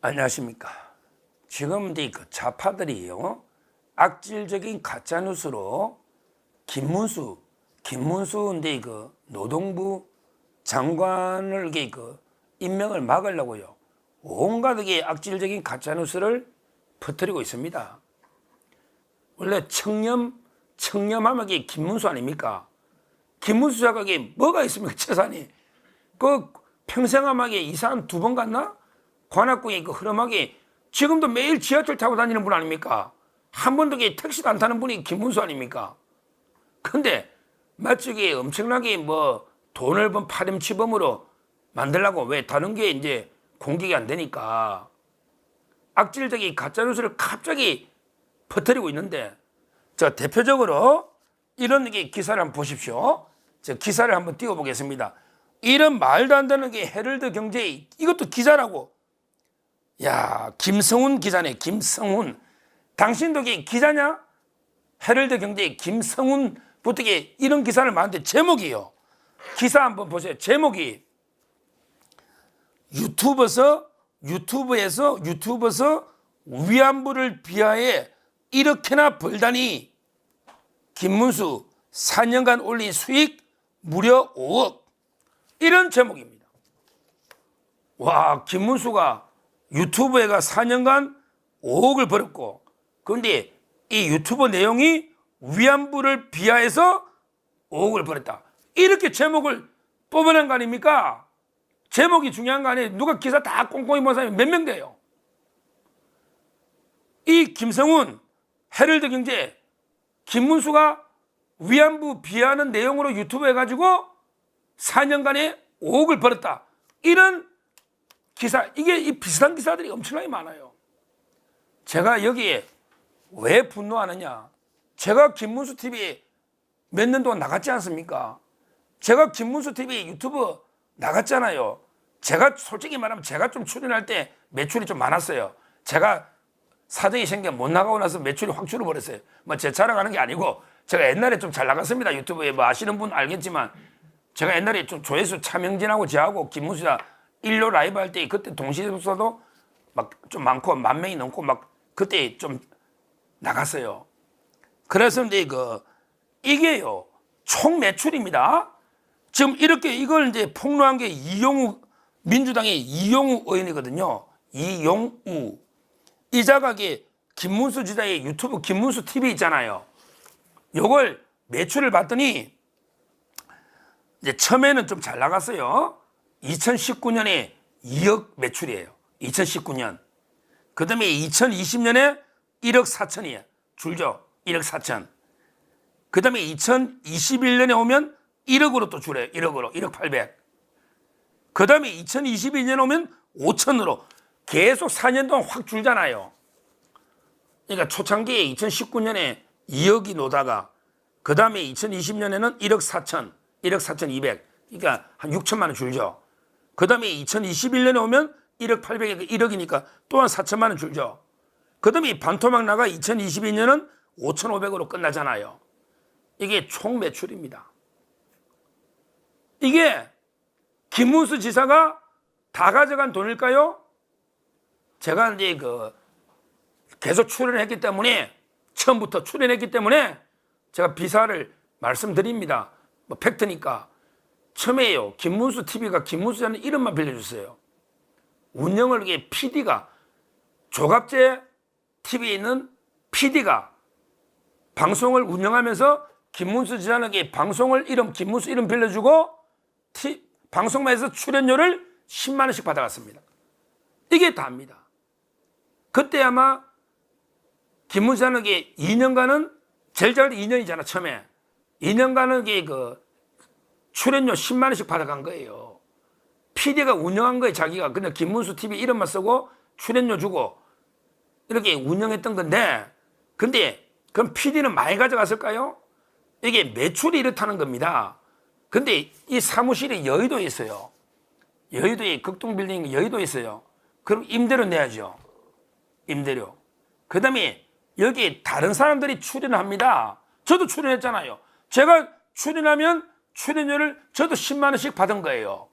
안녕하십니까. 지금 그 좌파들이요, 악질적인 가짜뉴스로 김문수인데 그 노동부 장관을 그 임명을 막으려고요, 온갖 게 악질적인 가짜뉴스를 퍼뜨리고 있습니다. 원래 청렴하면 이게 김문수 아닙니까? 김문수 자각에 뭐가 있습니까? 재산이 그 평생함하게 이사 두 번 갔나? 관악구에 그 흐름하게 지금도 매일 지하철 타고 다니는 분 아닙니까? 한 번도 택시도 안 타는 분이 김문수 아닙니까? 근데 마치 이게 엄청나게 뭐 돈을 번 파렴치범으로 만들려고, 왜 다른 게 이제 공격이 안 되니까 악질적인 가짜뉴스를 갑자기 퍼뜨리고 있는데, 자, 대표적으로 이런 게 기사를 한번 보십시오. 저 기사를 한번 띄워보겠습니다. 이런 말도 안 되는 게 헤럴드 경제, 이것도 기자라고. 야, 김성훈 기자네. 김성훈. 당신도 기자냐? 헤럴드 경제 김성훈부터 이런 기사를 만드는데, 제목이요, 기사 한번 보세요. 제목이 유튜브에서 위안부를 비하해 이렇게나 벌다니, 김문수 4년간 올린 수익 무려 5억. 이런 제목입니다. 와, 김문수가 유튜브에가 4년간 5억을 벌었고, 그런데 이 유튜브 내용이 위안부를 비하해서 5억을 벌었다. 이렇게 제목을 뽑아낸 거 아닙니까? 제목이 중요한 거 아니에요. 누가 기사 다 꼼꼼히 본 사람이 몇 명 돼요? 이 김성훈, 헤럴드 경제, 김문수가 위안부 비하하는 내용으로 유튜브 해가지고 4년간에 5억을 벌었다. 이런 기사, 이게 이 비슷한 기사들이 엄청나게 많아요. 제가 여기에 왜 분노하느냐? 제가 김문수 TV 몇 년 동안 나갔지 않습니까? 제가 김문수 TV 유튜브 나갔잖아요. 제가 솔직히 말하면 제가 좀 출연할 때 매출이 좀 많았어요. 제가 사정이 생겨 못 나가고 나서 매출이 확 줄어버렸어요. 뭐 제 자랑하는 게 아니고, 제가 옛날에 좀 잘 나갔습니다. 유튜브에 뭐 아시는 분 알겠지만, 제가 옛날에 좀 조회수 차명진하고 저하고 김문수가 일요 라이브 할 때 그때 동시에서도 막 좀 많고 10,000명이 넘고 막 그때 좀 나갔어요. 그래서 이제 이게요, 총 매출입니다. 지금 이렇게 이걸 이제 폭로한 게 민주당의 이용우 의원이거든요. 이용우. 이 자각이 김문수 지사의 유튜브 김문수 TV 있잖아요. 요걸 매출을 봤더니 이제 처음에는 좀 잘 나갔어요. 2019년에 2억 매출이에요. 2019년. 그 다음에 2020년에 1억 4천이에요. 줄죠. 1억 4천. 그 다음에 2021년에 오면 1억으로 또 줄여요. 1억으로. 1억 8백. 그 다음에 2022년에 오면 5천으로 계속 4년 동안 확 줄잖아요. 그러니까 초창기에 2019년에 2억이 노다가, 그 다음에 2020년에는 1억 4천, 1억 4천 2백. 그러니까 한 6천만 원 줄죠. 그 다음에 2021년에 오면 1억 8백에 1억이니까 또한 4천만 원 줄죠. 그 다음에 반토막 나가 2022년은 5,500으로 끝나잖아요. 이게 총 매출입니다. 이게 김문수 지사가 다 가져간 돈일까요? 제가 이제 계속 출연했기 때문에, 처음부터 출연했기 때문에 제가 비사를 말씀드립니다. 뭐 팩트니까. 처음에요, 김문수 TV가 김문수라는 이름만 빌려줬어요. 운영을 이게 PD가, 조갑재 TV에 있는 PD가 방송을 운영하면서 김문수 지사에게 김문수 이름 빌려주고 방송마에서 출연료를 10만 원씩 받아갔습니다. 이게 다입니다. 그때 아마 김문수 지사에게 2년간은, 제일 잘 2년이잖아, 처음에. 2년간은 출연료 10만 원씩 받아간 거예요. PD가 운영한 거예요, 자기가. 그냥 김문수 TV 이름만 쓰고 출연료 주고 이렇게 운영했던 건데, 근데 그럼 PD는 많이 가져갔을까요? 이게 매출이 이렇다는 겁니다. 근데 이 사무실이 여의도에 있어요. 여의도에 극동빌딩 여의도에 있어요. 그럼 임대료 내야죠. 임대료. 그 다음에 여기 다른 사람들이 출연합니다. 저도 출연했잖아요. 제가 출연하면 출연료를 저도 10만 원씩 받은 거예요.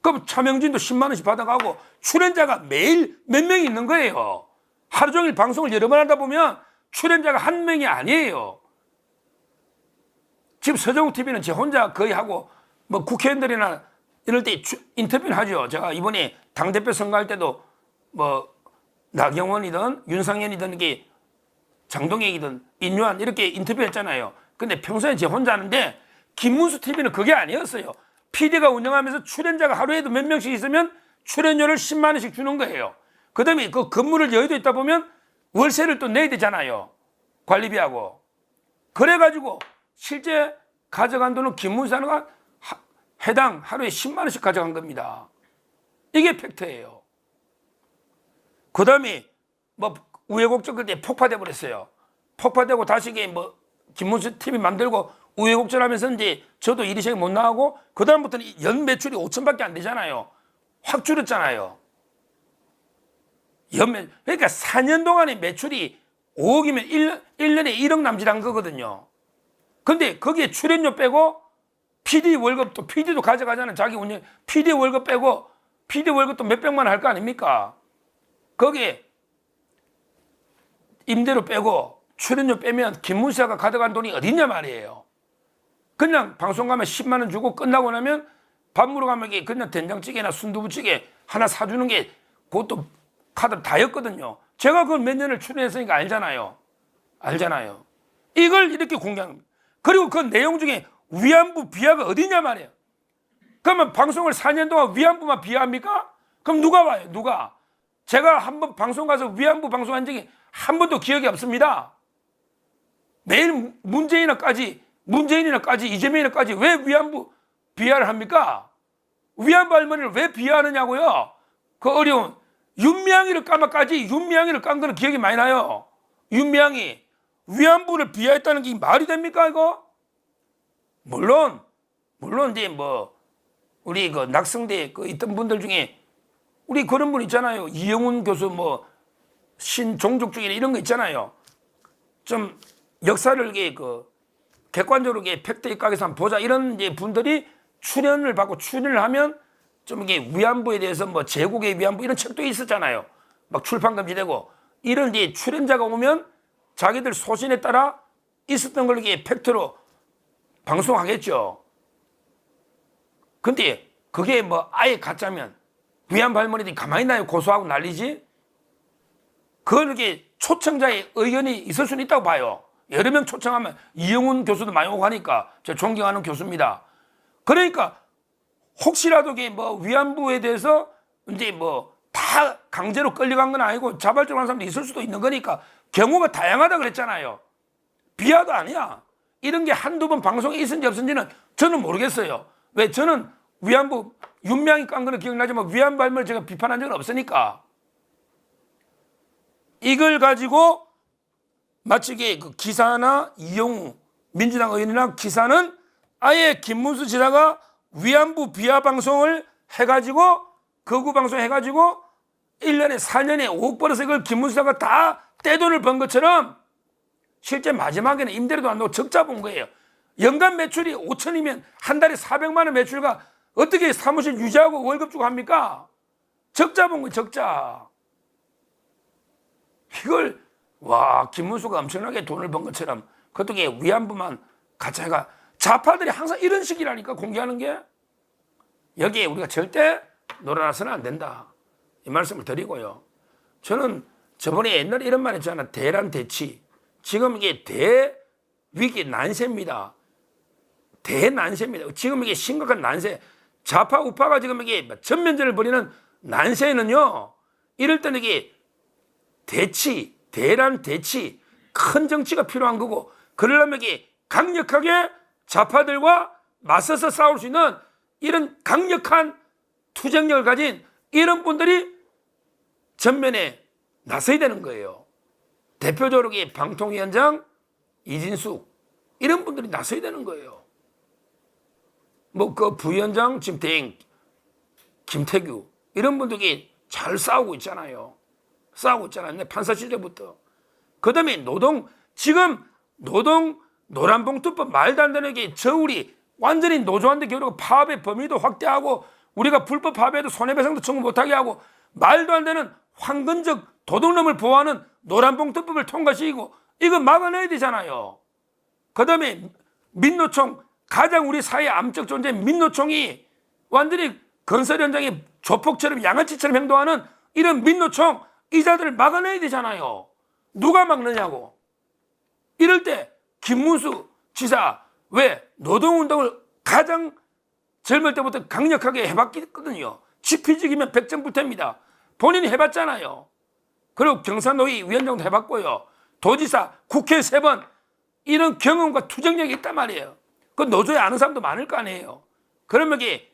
그럼 차명진도 10만 원씩 받아가고 출연자가 매일 몇 명이 있는 거예요. 하루 종일 방송을 여러 번 하다 보면 출연자가 한 명이 아니에요. 지금 서정욱 TV는 제 혼자 거의 하고 뭐 국회의원들이나 이럴 때 인터뷰를 하죠. 제가 이번에 당대표 선거할 때도 뭐 나경원이든 윤상현이든 이게 장동혁이든 인유한 이렇게 인터뷰했잖아요. 근데 평소에 제 혼자 하는데 김문수 TV는 그게 아니었어요. PD가 운영하면서 출연자가 하루에도 몇 명씩 있으면 출연료를 10만 원씩 주는 거예요. 그 다음에 그 근무를 여의도 있다 보면 월세를 또 내야 되잖아요. 관리비하고. 그래가지고 실제 가져간 돈은 김문수 하나가 해당 하루에 10만 원씩 가져간 겁니다. 이게 팩트예요. 그 다음에 뭐 우여곡절 그때 폭파돼 버렸어요. 폭파되고 다시 이게 뭐 김문수 TV 만들고 우여곡절 하면서 이제 저도 일이 못 나가고 그 다음부터는 연 매출이 5천밖에 안 되잖아요. 확 줄었잖아요. 그러니까 4년 동안의 매출이 5억이면 1년에 1억 남짓한 거거든요. 근데 거기에 출연료 빼고 PD 월급도 PD도 가져가잖아요. 자기 운영 PD 월급 빼고 PD 월급도 몇백만 원 할 거 아닙니까? 거기에 임대료 빼고 출연료 빼면 김문수가 가져간 돈이 어딨냐 말이에요. 그냥 방송 가면 10만 원 주고 끝나고 나면 밥 먹으러 가면 그냥 된장찌개나 순두부찌개 하나 사주는 게 그것도 카드 다였거든요. 제가 그걸 몇 년을 출연했으니까 알잖아요. 이걸 이렇게 공개합니다. 그리고 그 내용 중에 위안부 비하가 어디냐 말이에요. 그러면 방송을 4년 동안 위안부만 비하합니까? 그럼 누가 와요? 누가? 제가 한번 방송 가서 위안부 방송한 적이 한 번도 기억이 없습니다. 매일 문재인이나까지 이재명이나까지 왜 위안부 비하를 합니까? 위안부 할머니를 왜 비하하느냐고요? 그 어려운 윤미향이를 까마까지 윤미향이를 깐 거는 기억이 많이 나요. 윤미향이 위안부를 비하했다는 게 말이 됩니까 이거? 물론 이제 뭐 우리 그 낙성대 그 있던 분들 중에 우리 그런 분 있잖아요. 이영훈 교수 뭐 신종족주의 이런 거 있잖아요. 좀 역사를 이게 그 객관적으로 이게 팩트 입각해서 한번 보자 이런 이제 분들이 출연을 받고 출연을 하면 좀 이게 위안부에 대해서 뭐 제국의 위안부 이런 책도 있었잖아요. 막 출판 금지되고 이런 이제 출연자가 오면 자기들 소신에 따라 있었던 걸 이게 팩트로 방송하겠죠. 근데 그게 뭐 아예 가짜면 위안부 할머니들이 가만히 있나요? 고소하고 난리지? 그걸 이렇게 초청자의 의견이 있을 수는 있다고 봐요. 여러 명 초청하면 이영훈 교수도 많이 오고 하니까 저 존경하는 교수입니다. 그러니까 혹시라도 뭐 위안부에 대해서 이제 뭐 다 강제로 끌려간 건 아니고 자발적으로 하는 사람도 있을 수도 있는 거니까 경우가 다양하다 그랬잖아요. 비하도 아니야. 이런 게 한두 번 방송에 있은지 없은지는 저는 모르겠어요. 왜 저는 위안부 윤미향이 깐 거는 기억나지만 위안부 할머니 제가 비판한 적은 없으니까. 이걸 가지고 마치 그 기사나 이용우 민주당 의원이나 기사는 아예 김문수 지사가 위안부 비하 방송을 해가지고 거구 방송 해가지고 1년에 4년에 5억 벌어서 이걸 김문수 지사가 다 떼돈을 번 것처럼 실제 마지막에는 임대료도 안 나오고 적자 본 거예요. 연간 매출이 5천이면 한 달에 400만 원 매출과 어떻게 사무실 유지하고 월급 주고 합니까? 적자 본 거예요. 적자. 이걸 와 김문수가 엄청나게 돈을 번 것처럼 그것도 위안부만 가짜가 좌파들이 항상 이런 식이라니까 공개하는 게. 여기에 우리가 절대 놀아나서는 안 된다 이 말씀을 드리고요. 저는 저번에 옛날에 이런 말 했잖아. 대란 대치. 지금 이게 대위기 난세입니다. 대난세입니다. 지금 이게 심각한 난세. 좌파 우파가 지금 이게 전면전을 벌이는 난세는요. 이럴 때는 이게 대치, 대란 대치, 큰 정치가 필요한 거고 그러려면 이게 강력하게 좌파들과 맞서서 싸울 수 있는 이런 강력한 투쟁력을 가진 이런 분들이 전면에 나서야 되는 거예요. 대표적으로 방통위원장 이진숙 이런 분들이 나서야 되는 거예요. 뭐 그 부위원장 지금 대행 김태규 이런 분들이 잘 싸우고 있잖아요. 판사 시절부터. 그 다음에 지금 노란봉투법 말도 안 되는 게 저울이 완전히 노조한테 겨루고 파업의 범위도 확대하고 우리가 불법 파업에도 손해배상도 청구 못하게 하고 말도 안 되는 황건적 도둑놈을 보호하는 노란봉투법을 통과시키고 이거 막아내야 되잖아요. 그 다음에 민노총, 가장 우리 사회의 암적 존재인 민노총이 완전히 건설 현장에 조폭처럼 양아치처럼 행동하는 이런 민노총, 이자들을 막아내야 되잖아요. 누가 막느냐고. 이럴 때 김문수 지사 왜 노동운동을 가장 젊을 때부터 강력하게 해봤거든요. 지피지기면 백전불태입니다. 본인이 해봤잖아요. 그리고 경산노위 위원장도 해봤고요. 도지사, 국회 3번 이런 경험과 투쟁력이 있단 말이에요. 그 노조에 아는 사람도 많을 거 아니에요. 그러면 이게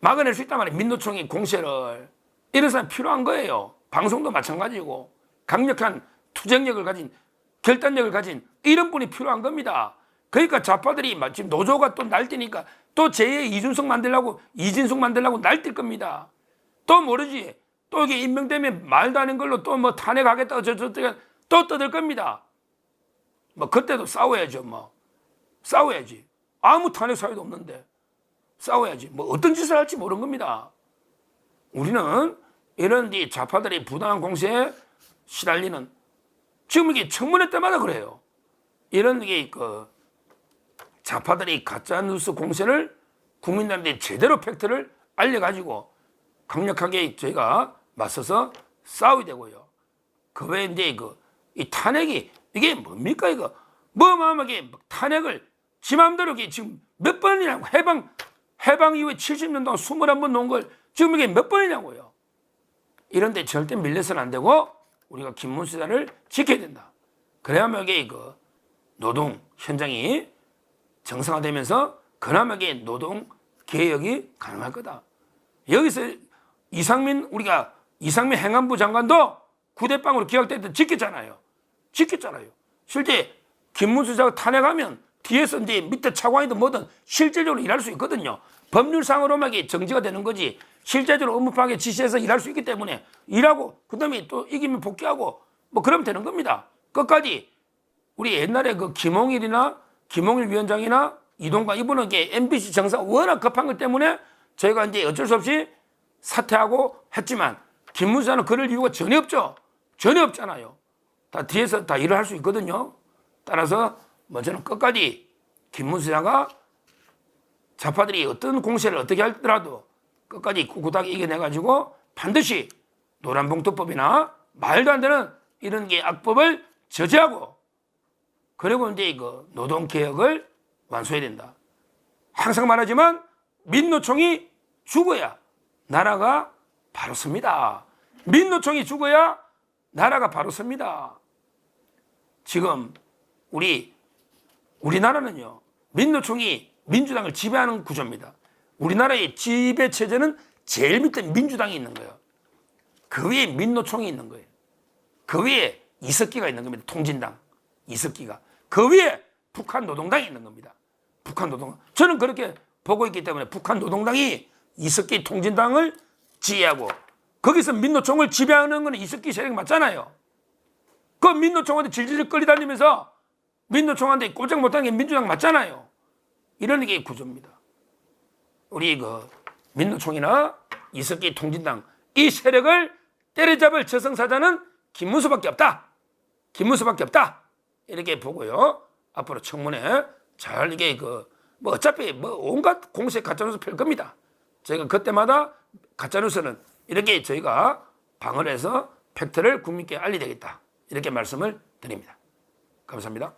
막아낼 수 있단 말이에요. 민노총이 공세를. 이런 사람 필요한 거예요. 방송도 마찬가지고 강력한 투쟁력을 가진, 결단력을 가진 이런 분이 필요한 겁니다. 그러니까 좌파들이 지금 노조가 또 날뛰니까 또 제2의 이준석 만들려고, 이진숙 만들려고 날뛸 겁니다. 또 모르지. 또 이게 임명되면 말도 안 하는 걸로 또 뭐 탄핵하겠다고 또 떠들 겁니다. 뭐 그때도 싸워야죠. 뭐 싸워야지. 아무 탄핵 사유도 없는데 싸워야지. 뭐 어떤 짓을 할지 모르는 겁니다. 우리는 이런 좌파들이 부당한 공세에 시달리는, 지금 이게 청문회 때마다 그래요. 이런 게 좌파들이 가짜뉴스 공세를 국민들한테 제대로 팩트를 알려가지고 강력하게 저희가 맞서서 싸워야 되고요. 그 외에 이제 이 탄핵이 이게 뭡니까 이거? 뭐마하게 탄핵을 지 맘대로 지금 몇 번이냐고. 해방 이후에 70년 동안 21번 놓은 걸 지금 이게 몇 번이냐고요. 이런데 절대 밀려서는 안 되고 우리가 김문수사를 지켜야 된다. 그래야만 이게 노동 현장이 정상화되면서 그나마 이게 노동 개혁이 가능할 거다. 여기서 우리가 이상민 행안부 장관도 9대빵으로 기각될 때 지켰잖아요. 실제 김문수사가 탄핵하면 뒤에서 이제 밑에 차관이든 뭐든 실질적으로 일할 수 있거든요. 법률상으로만 정지가 되는 거지 실제적으로 업무 파악에 지시해서 일할 수 있기 때문에 일하고 그다음에 또 이기면 복귀하고 뭐 그러면 되는 겁니다. 끝까지 우리 옛날에 김홍일 위원장이나 이동관 이분은 MBC 정상 워낙 급한 것 때문에 저희가 이제 어쩔 수 없이 사퇴하고 했지만 김문수사는 그럴 이유가 전혀 없죠. 전혀 없잖아요. 다 뒤에서 다 일을 할 수 있거든요. 따라서 저는 끝까지 김문수사가 좌파들이 어떤 공세를 어떻게 하더라도 끝까지 꿋꿋하게 이겨내가지고 반드시 노란봉투법이나 말도 안 되는 이런 악법을 저지하고 그리고 이제 노동개혁을 완수해야 된다. 항상 말하지만 민노총이 죽어야 나라가 바로 섭니다. 민노총이 죽어야 나라가 바로 섭니다. 지금 우리나라는요, 민노총이 민주당을 지배하는 구조입니다. 우리나라의 지배 체제는 제일 밑에 민주당이 있는 거예요. 그 위에 민노총이 있는 거예요. 그 위에 이석기가 있는 겁니다. 통진당 이석기가. 그 위에 북한 노동당이 있는 겁니다. 북한 노동당. 저는 그렇게 보고 있기 때문에 북한 노동당이 이석기 통진당을 지휘하고 거기서 민노총을 지배하는 건 이석기 세력 맞잖아요. 그 민노총한테 질질 끌려다니면서 민노총한테 꼼짝 못하는 게 민주당 맞잖아요. 이런 게 구조입니다. 우리 민노총이나 이석기 통진당 이 세력을 때려잡을 저승사자는 김문수밖에 없다. 김문수밖에 없다. 이렇게 보고요. 앞으로 청문회 잘 이게 뭐 어차피 뭐 온갖 공세 가짜뉴스 펼 겁니다. 저희가 그때마다 가짜뉴스는 이렇게 저희가 방어를 해서 팩트를 국민께 알려야 되겠다. 이렇게 말씀을 드립니다. 감사합니다.